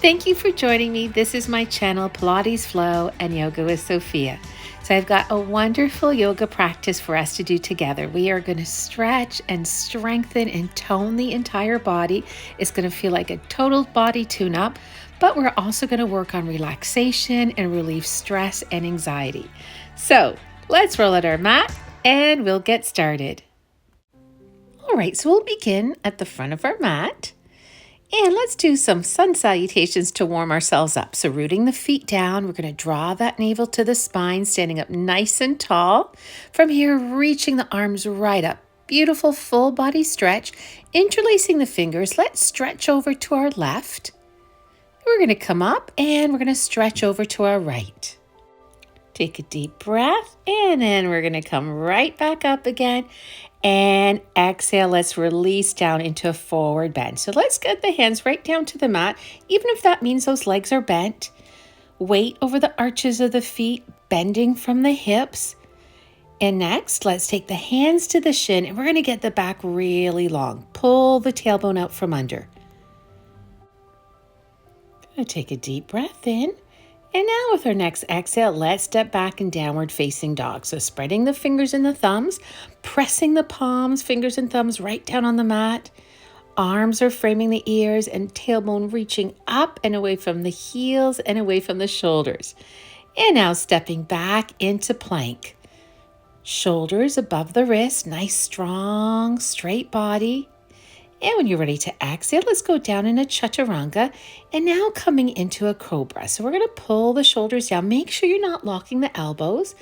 Thank you for joining me. This is my channel, Pilates Flow and Yoga with Sophia. So I've got a wonderful yoga practice for us to do together. We are going to stretch and strengthen and tone the entire body. It's going to feel like a total body tune-up, but we're also going to work on relaxation and relieve stress and anxiety. So let's roll out our mat and we'll get started. All right, so we'll begin at the front of our mat. And let's do some sun salutations to warm ourselves up. So rooting the feet down, we're going to draw that navel to the spine, standing up nice and tall. From here, reaching the arms right up. Beautiful full body stretch. Interlacing the fingers, let's stretch over to our left. We're going to come up and we're going to stretch over to our right. Take a deep breath and then we're going to come right back up again. And exhale, let's release down into a forward bend. So let's get the hands right down to the mat, even if that means those legs are bent. Weight over the arches of the feet, bending from the hips. And next, let's take the hands to the shin and we're going to get the back really long. Pull the tailbone out from under. Going to take a deep breath in. And now with our next exhale, let's step back in downward facing dog. So spreading the fingers and the thumbs, pressing the palms, fingers and thumbs right down on the mat. Arms are framing the ears and tailbone reaching up and away from the heels and away from the shoulders. And now stepping back into plank. Shoulders above the wrist, nice, strong, straight body. And when you're ready to exhale, let's go down in a chaturanga and now coming into a cobra. So we're going to pull the shoulders down. Make sure you're not locking the elbows.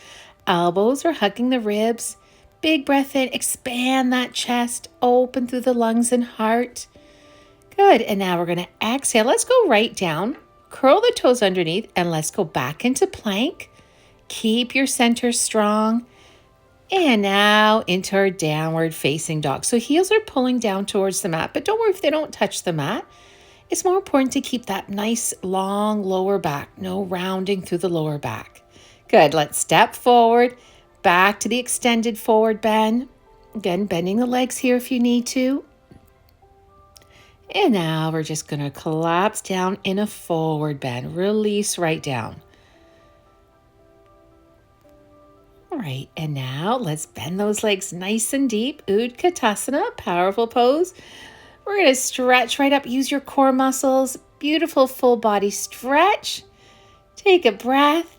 Elbows are hugging the ribs. Big breath in, expand that chest, open through the lungs and heart. Good. And now we're going to exhale. Let's go right down, curl the toes underneath, and let's go back into plank. Keep your center strong. And now into our downward facing dog. So heels are pulling down towards the mat, but don't worry if they don't touch the mat. It's more important to keep that nice long lower back, no rounding through the lower back. Good, let's step forward, back to the extended forward bend. Again, bending the legs here if you need to. And now we're just going to collapse down in a forward bend. Release right down. All right, and now let's bend those legs nice and deep. Utkatasana, powerful pose. We're going to stretch right up. Use your core muscles. Beautiful full body stretch. Take a breath.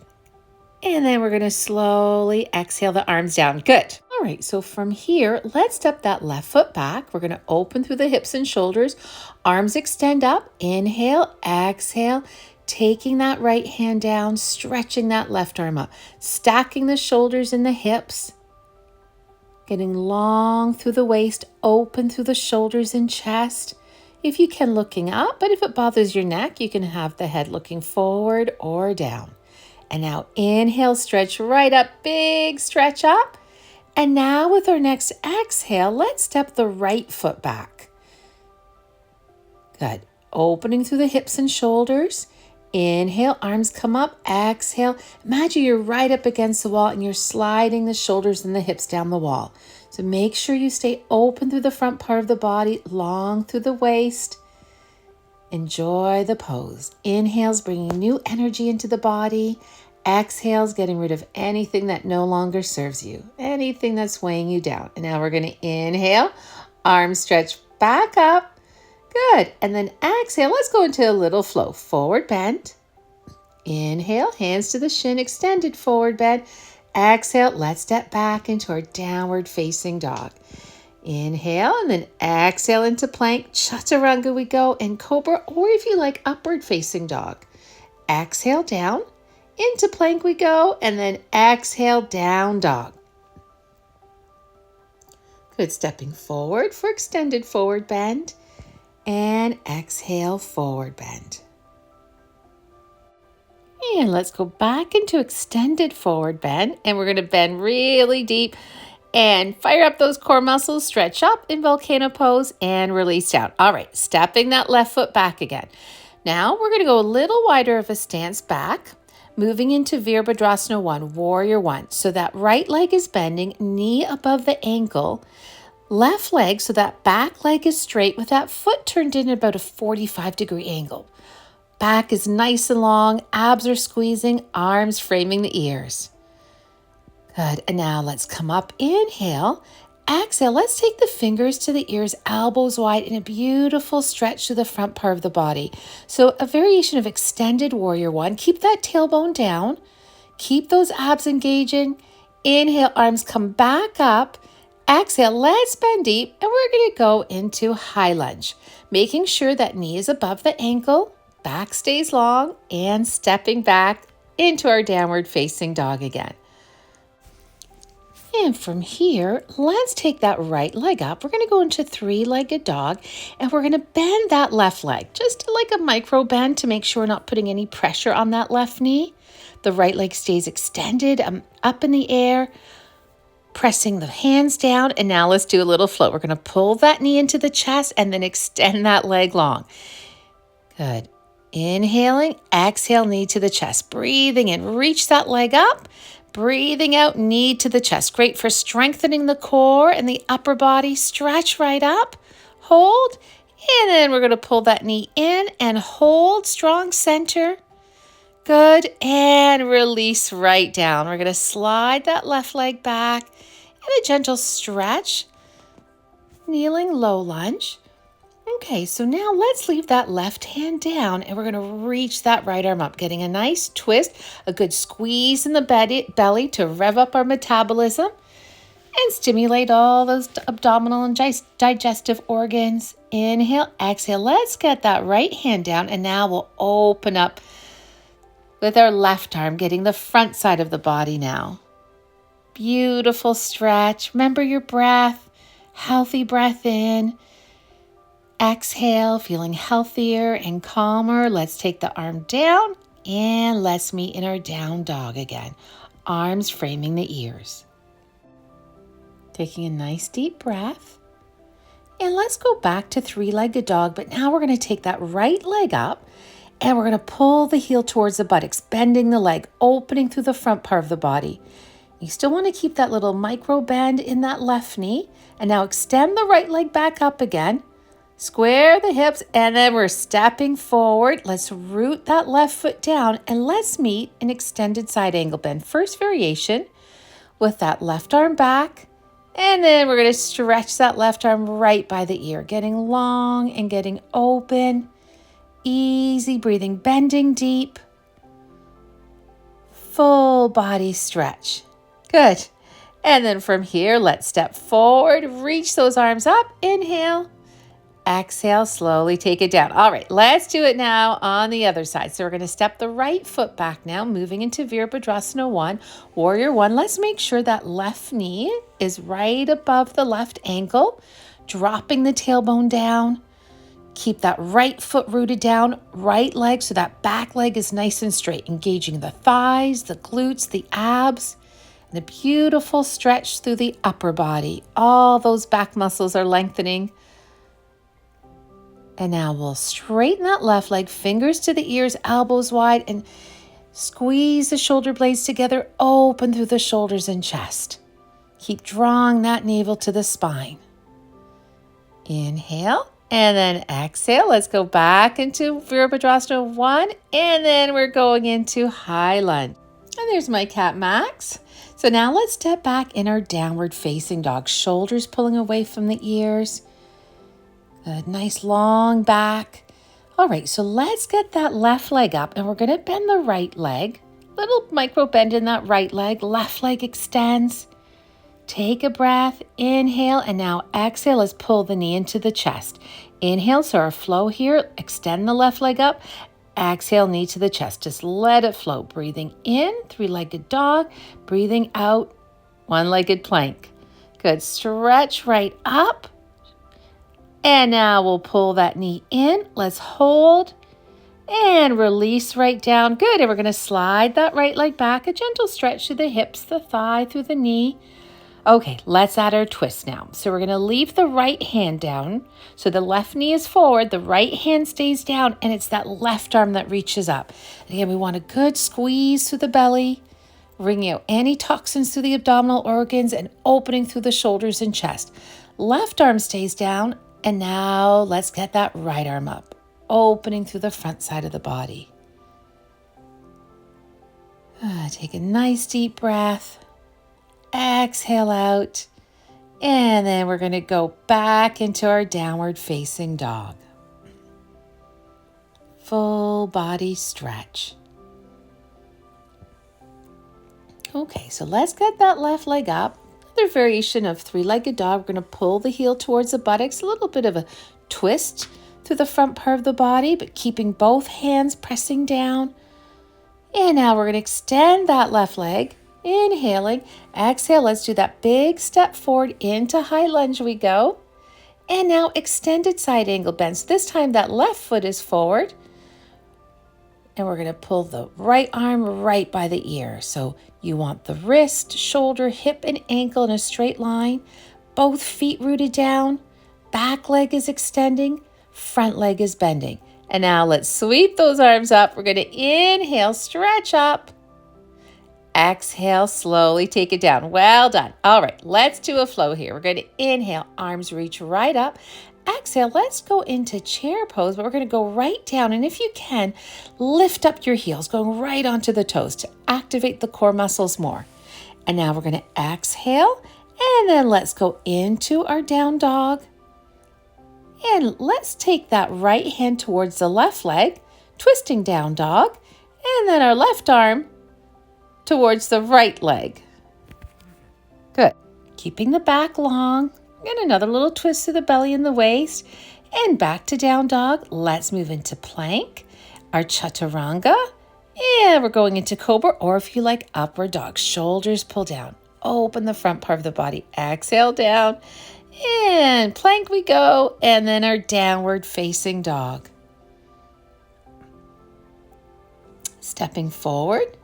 And then we're going to slowly exhale the arms down. Good. All right, so from here, let's step that left foot back. We're going to open through the hips and shoulders. Arms extend up. Inhale, exhale. Taking that right hand down, stretching that left arm up, stacking the shoulders and the hips, getting long through the waist, open through the shoulders and chest. If you can, looking up, but if it bothers your neck, you can have the head looking forward or down. And now inhale, stretch right up, big stretch up. And now with our next exhale, let's step the right foot back. Good. Opening through the hips and shoulders. Inhale, arms come up, exhale. Imagine you're right up against the wall and you're sliding the shoulders and the hips down the wall. So make sure you stay open through the front part of the body, long through the waist. Enjoy the pose. Inhales, bringing new energy into the body. Exhales, getting rid of anything that no longer serves you, anything that's weighing you down. And now we're going to inhale, arms stretch back up. Good. And then exhale. Let's go into a little flow. Forward bend. Inhale. Hands to the shin. Extended forward bend. Exhale. Let's step back into our downward facing dog. Inhale. And then exhale into plank. Chaturanga we go. And cobra. Or if you like, upward facing dog. Exhale down. Into plank we go. And then exhale down dog. Good. Stepping forward for extended forward bend. And exhale, forward bend. And let's go back into extended forward bend. And we're going to bend really deep and fire up those core muscles. Stretch up in volcano pose and release down. All right, stepping that left foot back again. Now we're going to go a little wider of a stance back. Moving into Virabhadrasana 1, Warrior 1. So that right leg is bending, knee above the ankle. Left leg, so that back leg is straight with that foot turned in at about a 45-degree angle. Back is nice and long, abs are squeezing, arms framing the ears. Good, and now let's come up, inhale, exhale. Let's take the fingers to the ears, elbows wide, in a beautiful stretch to the front part of the body. So a variation of extended warrior one. Keep that tailbone down, keep those abs engaging. Inhale, arms come back up. Exhale, let's bend deep, and we're going to go into high lunge, making sure that knee is above the ankle, back stays long, and stepping back into our downward facing dog again. And from here, let's take that right leg up. We're going to go into three-legged dog, and we're going to bend that left leg, just like a micro bend to make sure we're not putting any pressure on that left knee. The right leg stays extended, up in the air, pressing the hands down. And now let's do a little float. We're going to pull that knee into the chest and then extend that leg long. Good. Inhaling, exhale, knee to the chest. Breathing in, reach that leg up. Breathing out, knee to the chest. Great for strengthening the core and the upper body. Stretch right up, hold, and then we're going to pull that knee in and hold, strong center. Good, and release right down. We're going to slide that left leg back in a gentle stretch, kneeling low lunge. Okay, so now let's leave that left hand down, and we're going to reach that right arm up, getting a nice twist, a good squeeze in the belly to rev up our metabolism and stimulate all those abdominal and digestive organs. Inhale, exhale. Let's get that right hand down, and now we'll open up with our left arm, getting the front side of the body now. Beautiful stretch. Remember your breath, healthy breath in. Exhale, feeling healthier and calmer. Let's take the arm down and let's meet in our down dog again. Arms framing the ears. Taking a nice deep breath. And let's go back to three-legged dog, but now we're going to take that right leg up and we're going to pull the heel towards the buttocks, bending the leg, opening through the front part of the body. You still want to keep that little micro bend in that left knee. And now extend the right leg back up again. Square the hips, and then we're stepping forward. Let's root that left foot down, and let's meet an extended side angle bend. First variation with that left arm back, and then we're going to stretch that left arm right by the ear, getting long and getting open. Easy breathing, bending deep. Full body stretch. Good. And then from here, let's step forward, reach those arms up, inhale. Exhale, slowly take it down. All right, let's do it now on the other side. So we're going to step the right foot back now, moving into Virabhadrasana 1, Warrior 1. Let's make sure that left knee is right above the left ankle, dropping the tailbone down. Keep that right foot rooted down, right leg, so that back leg is nice and straight, engaging the thighs, the glutes, the abs, and a beautiful stretch through the upper body. All those back muscles are lengthening. And now we'll straighten that left leg, fingers to the ears, elbows wide, and squeeze the shoulder blades together, open through the shoulders and chest. Keep drawing that navel to the spine. Inhale, and then exhale. Let's go back into Virabhadrasana 1, and then we're going into high lunge. And there's my cat Max. So now let's step back in our downward facing dog, shoulders pulling away from the ears. A nice long back. All right, so let's get that left leg up, and we're going to bend the right leg. Little micro bend in that right leg. Left leg extends. Take a breath. Inhale, and now exhale. Let's pull the knee into the chest. Inhale, so our flow here. Extend the left leg up. Exhale, knee to the chest. Just let it flow. Breathing in, three-legged dog. Breathing out, one-legged plank. Good. Stretch right up. And now we'll pull that knee in. Let's hold and release right down. Good. And we're going to slide that right leg back. A gentle stretch to the hips, the thigh, through the knee. Okay, let's add our twist now. So we're going to leave the right hand down. So the left knee is forward, the right hand stays down, and it's that left arm that reaches up. And again, we want a good squeeze through the belly, wringing out any toxins through the abdominal organs and opening through the shoulders and chest. Left arm stays down. And now let's get that right arm up. opening through the front side of the body. Take a nice deep breath. Exhale out. And then we're going to go back into our downward facing dog. Full body stretch. Okay, so let's get that left leg up. Another variation of three-legged dog. We're going to pull the heel towards the buttocks. A little bit of a twist through the front part of the body, but keeping both hands pressing down. And now we're going to extend that left leg. Inhaling, exhale, let's do that big step forward into high lunge we go. And now extended side angle bend. So this time that left foot is forward. And we're going to pull the right arm right by the ear. So you want the wrist, shoulder, hip, and ankle in a straight line. Both feet rooted down. Back leg is extending. Front leg is bending. And now let's sweep those arms up. We're going to inhale, stretch up. Exhale, slowly take it down. Well done. All right, let's do a flow here. We're going to inhale, arms reach right up. Exhale, let's go into chair pose, but we're going to go right down. And if you can, lift up your heels, going right onto the toes to activate the core muscles more. And now we're going to exhale, and then let's go into our down dog. And let's take that right hand towards the left leg, twisting down dog, and then our left arm towards the right leg. Good. Keeping the back long. And another little twist to the belly and the waist. And back to down dog. Let's move into plank. Our chaturanga. And we're going into cobra, or if you like, upward dog. Shoulders pull down. Open the front part of the body. Exhale down. And plank we go. And then our downward facing dog. Stepping forward.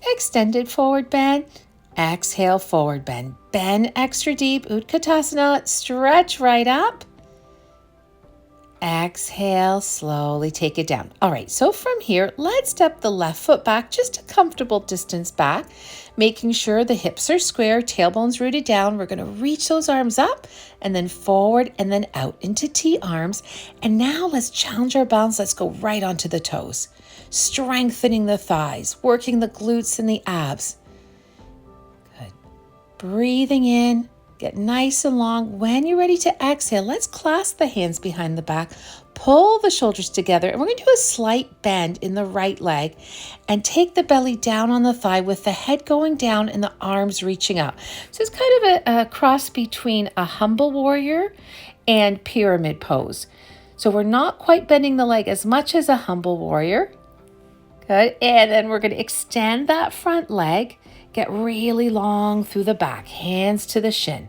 Extended forward bend. Exhale, forward bend. Bend extra deep. Utkatasana. Stretch right up. Exhale, slowly take it down. All right, so from here, let's step the left foot back just a comfortable distance back, making sure the hips are square, tailbones rooted down. We're going to reach those arms up and then forward and then out into T arms. And now let's challenge our balance. Let's go right onto the toes, strengthening the thighs, working the glutes and the abs. Good. Breathing in. Get nice and long. When you're ready to exhale, let's clasp the hands behind the back, pull the shoulders together, and we're going to do a slight bend in the right leg and take the belly down on the thigh with the head going down and the arms reaching up. So it's kind of a cross between a humble warrior and pyramid pose. So we're not quite bending the leg as much as a humble warrior. Good. And then we're going to extend that front leg. Get really long through the back, hands to the shin.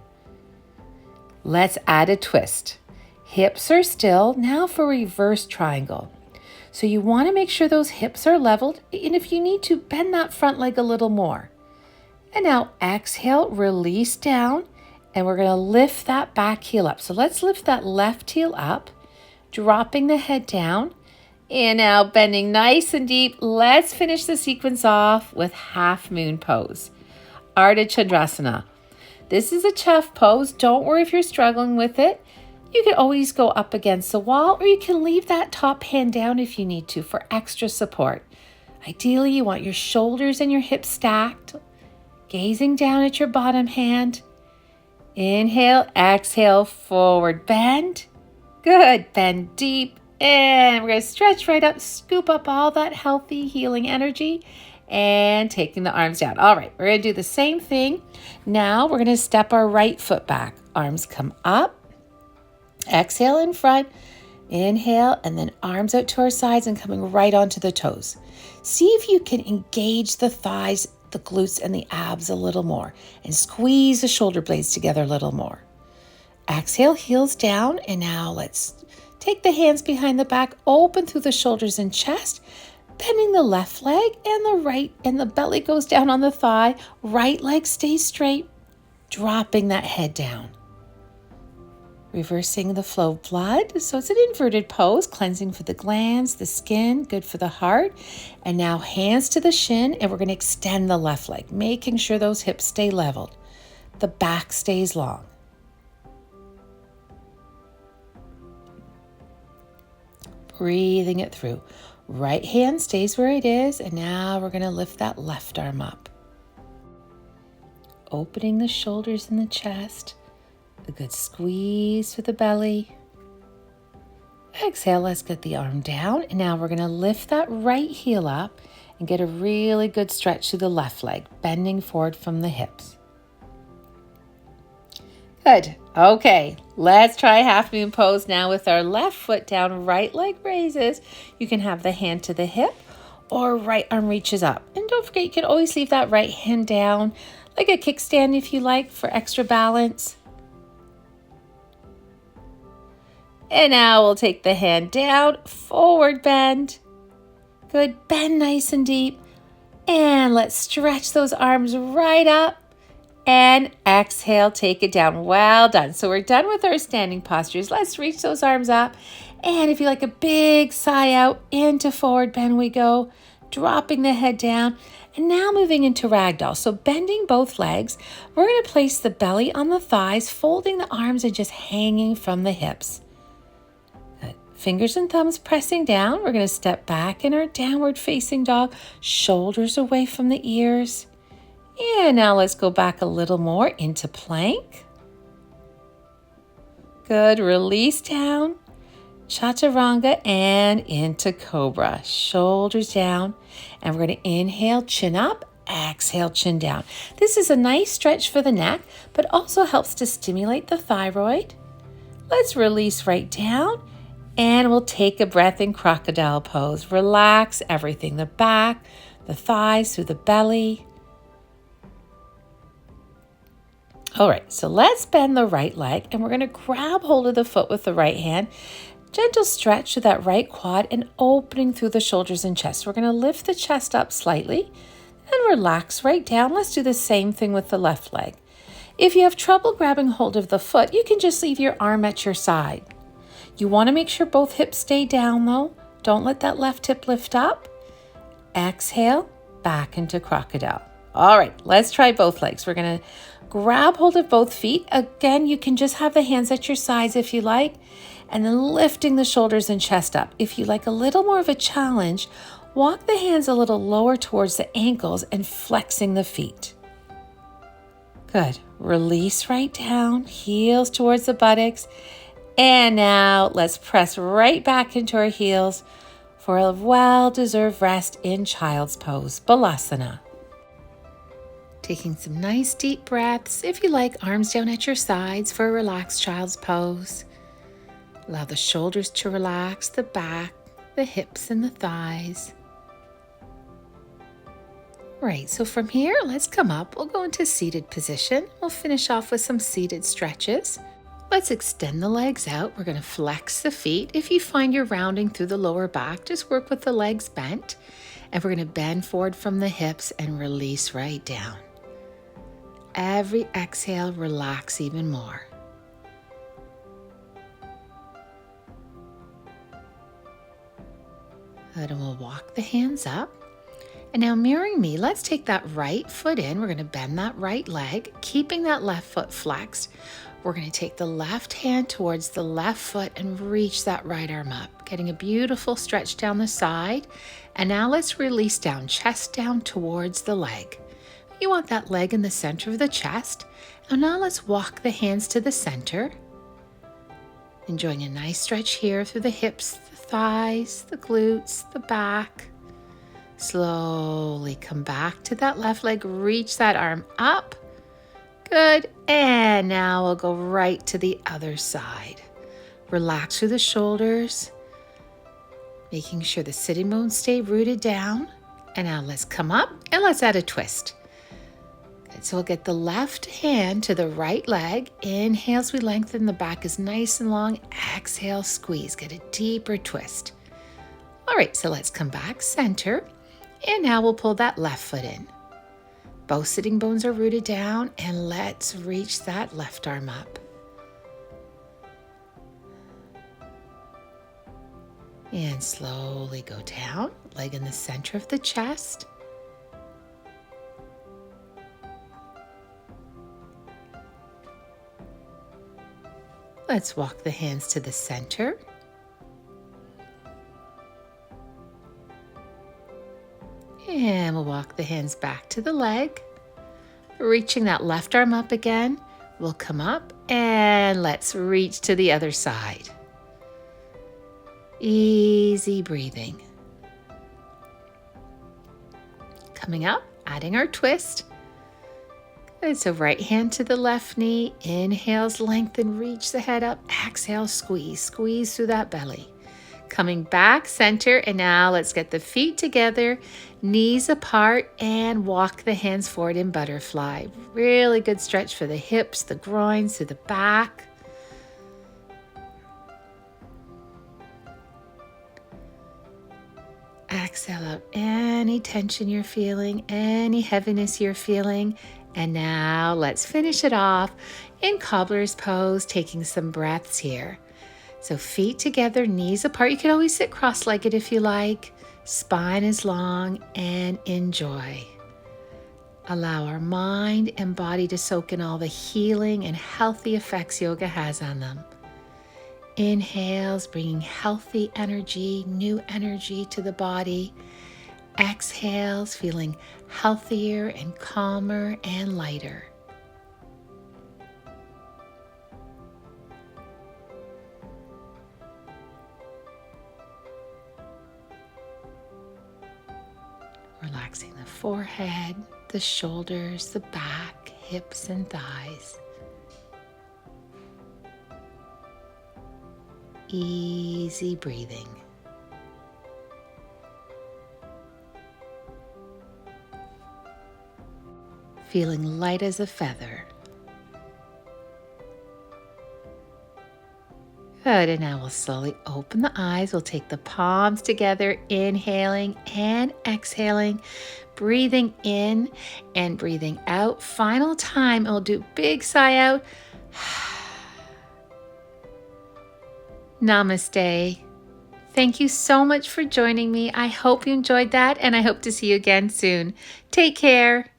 Let's add a twist. Hips are still. Now for reverse triangle. So you want to make sure those hips are leveled. And if you need to, bend that front leg a little more. And now exhale, release down. And we're going to lift that back heel up. So let's lift that left heel up, dropping the head down. And now bending nice and deep. Let's finish the sequence off with half moon pose. Ardha Chandrasana. This is a chef pose. Don't worry if you're struggling with it. You can always go up against the wall, or you can leave that top hand down if you need to for extra support. Ideally, you want your shoulders and your hips stacked, gazing down at your bottom hand. Inhale, exhale, forward bend. Good. Bend deep. And we're going to stretch right up, scoop up all that healthy healing energy and taking the arms down. All right, we're going to do the same thing. Now we're going to step our right foot back. Arms come up. Exhale in front. Inhale, and then arms out to our sides and coming right onto the toes. See if you can engage the thighs, the glutes, and the abs a little more and squeeze the shoulder blades together a little more. Exhale, heels down, and now let's take the hands behind the back, open through the shoulders and chest, bending the left leg and the right, and the belly goes down on the thigh. Right leg stays straight, dropping that head down. Reversing the flow of blood. So it's an inverted pose, cleansing for the glands, the skin, good for the heart. And now hands to the shin, and we're going to extend the left leg, making sure those hips stay leveled. The back stays long. breathing it through. Right hand stays where it is, and now we're going to lift that left arm up. Opening the shoulders and the chest. A good squeeze through the belly. Exhale, let's get the arm down. And now we're going to lift that right heel up and get a really good stretch through the left leg, bending forward from the hips. Good. Okay, let's try half moon pose now with our left foot down, right leg raises. You can have the hand to the hip or right arm reaches up. And don't forget, you can always leave that right hand down like a kickstand if you like for extra balance. And now we'll take the hand down, forward bend. Good, bend nice and deep. And let's stretch those arms right up. And exhale, take it down. Well done. So we're done with our standing postures. Let's reach those arms up. And if you like a big sigh out, into forward bend we go, dropping the head down. And now moving into ragdoll. So bending both legs, we're going to place the belly on the thighs, folding the arms and just hanging from the hips. Good. Fingers and thumbs pressing down. We're going to step back in our downward facing dog, shoulders away from the ears. And now let's go back a little more into plank. Good. Release down. Chaturanga and into cobra. Shoulders down. And we're going to inhale, chin up, exhale, chin down. This is a nice stretch for the neck, but also helps to stimulate the thyroid. Let's release right down. And we'll take a breath in crocodile pose. Relax everything. The back, the thighs, through the belly. All right, so let's bend the right leg and we're going to grab hold of the foot with the right hand. Gentle stretch to that right quad and opening through the shoulders and chest. We're going to lift the chest up slightly and relax right down. Let's do the same thing with the left leg. If you have trouble grabbing hold of the foot, you can just leave your arm at your side. You want to make sure both hips stay down though. Don't let that left hip lift up. Exhale, back into crocodile. All right, let's try both legs. We're going to grab hold of both feet. Again, you can just have the hands at your sides if you like, and then lifting the shoulders and chest up. If you like a little more of a challenge, walk the hands a little lower towards the ankles and flexing the feet. Good. Release right down, heels towards the buttocks. And now let's press right back into our heels for a well-deserved rest in child's pose, Balasana. Taking some nice deep breaths. If you like, arms down at your sides for a relaxed child's pose. Allow the shoulders to relax, the back, the hips, and the thighs. Right, so from here, let's come up. We'll go into seated position. We'll finish off with some seated stretches. Let's extend the legs out. We're going to flex the feet. If you find you're rounding through the lower back, just work with the legs bent. And we're going to bend forward from the hips and release right down. Every exhale, relax even more. Good, and we'll walk the hands up. And now mirroring me, let's take that right foot in. We're going to bend that right leg, keeping that left foot flexed. We're going to take the left hand towards the left foot and reach that right arm up, getting a beautiful stretch down the side. And now let's release down, chest down towards the leg. You want that leg in the center of the chest. And now let's walk the hands to the center. Enjoying a nice stretch here through the hips, the thighs, the glutes, the back. Slowly come back to that left leg, reach that arm up. Good, and now we'll go right to the other side. Relax through the shoulders, making sure the sitting bones stay rooted down. And now let's come up and let's add a twist. Good, so we'll get the left hand to the right leg. Inhale as we lengthen, the back is nice and long. Exhale, squeeze, get a deeper twist. All right, so let's come back center. And now we'll pull that left foot in. Both sitting bones are rooted down, and let's reach that left arm up. And slowly go down, leg in the center of the chest. Let's walk the hands to the center. we'll walk the hands back to the leg. Reaching that left arm up again. We'll come up and let's reach to the other side. Easy breathing. Coming up, adding our twist. Good, so right hand to the left knee. Inhales, lengthen, reach the head up. Exhale, squeeze, squeeze through that belly. Coming back, center, and now let's get the feet together, knees apart, and walk the hands forward in butterfly. Really good stretch for the hips, the groins, to the back. Exhale out any tension you're feeling, any heaviness you're feeling. And now let's finish it off in cobbler's pose, taking some breaths here. So feet together, knees apart. You can always sit cross-legged if you like. Spine is long, and enjoy. Allow our mind and body to soak in all the healing and healthy effects yoga has on them. Inhales, bringing healthy energy, new energy to the body. Exhales, feeling healthier and calmer and lighter. Relaxing the forehead, the shoulders, the back, hips and thighs. Easy breathing. Feeling light as a feather. Good, and now we'll slowly open the eyes. We'll take the palms together, inhaling and exhaling, breathing in and breathing out. Final time, we'll do big sigh out. Namaste. Thank you so much for joining me. I hope you enjoyed that, and I hope to see you again soon. Take care.